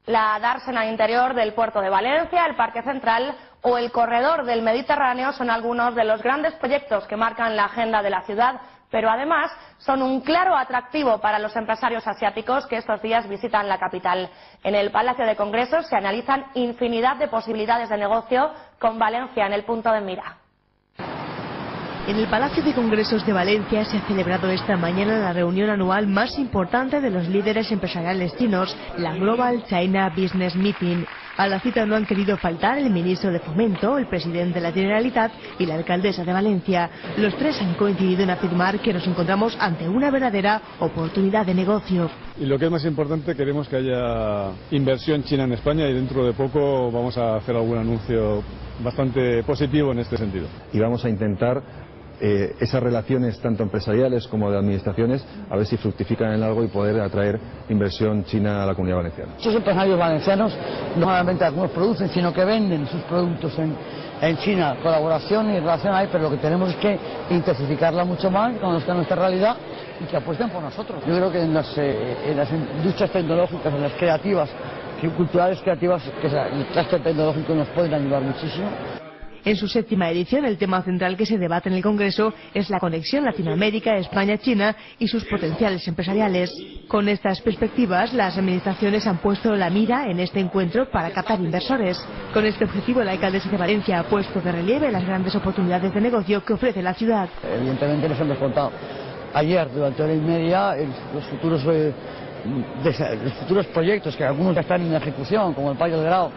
La dársena interior del puerto de Valencia, el Parque Central o el corredor del Mediterráneo son algunos de los grandes proyectos que marcan la agenda de la ciudad, pero además son un claro atractivo para los empresarios asiáticos que estos días visitan la capital. En el Palacio de Congresos se analizan infinidad de posibilidades de negocio con Valencia en el punto de mira. En el Palacio de Congresos de Valencia se ha celebrado esta mañana la reunión anual más importante de los líderes empresariales chinos, la Global China Business Meeting. A la cita no han querido faltar el ministro de Fomento, el presidente de la Generalitat y la alcaldesa de Valencia. Los tres han coincidido en afirmar que nos encontramos ante una verdadera oportunidad de negocio. Y lo que es más importante, queremos que haya inversión china en España y dentro de poco vamos a hacer algún anuncio bastante positivo en este sentido. Y vamos a intentar esas relaciones tanto empresariales como de administraciones a ver si fructifican en algo y poder atraer inversión china a la Comunidad Valenciana. Muchos empresarios valencianos no solamente algunos producen, sino que venden sus productos en China. Colaboración y relación hay, pero lo que tenemos es que intensificarla mucho más, conozcan nuestra realidad y que apuesten por nosotros. Yo creo que en las industrias tecnológicas, en las creativas, culturales creativas, que el clúster tecnológico nos pueden ayudar muchísimo. En su séptima edición, el tema central que se debate en el Congreso es la conexión Latinoamérica, España-China y sus potenciales empresariales. Con estas perspectivas, las administraciones han puesto la mira en este encuentro para captar inversores. Con este objetivo, la alcaldesa de Valencia ha puesto de relieve las grandes oportunidades de negocio que ofrece la ciudad. Evidentemente les hemos contado ayer, durante hora y media, los futuros proyectos, que algunos ya están en ejecución, como el Parque del Grau,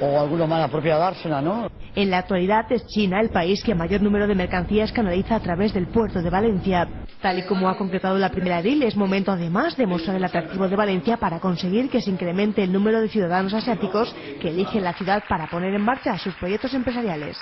o alguno más la propia dársena, ¿no? En la actualidad es China el país que mayor número de mercancías canaliza a través del puerto de Valencia. Tal y como ha concretado la primera edil, es momento además de mostrar el atractivo de Valencia para conseguir que se incremente el número de ciudadanos asiáticos que eligen la ciudad para poner en marcha sus proyectos empresariales.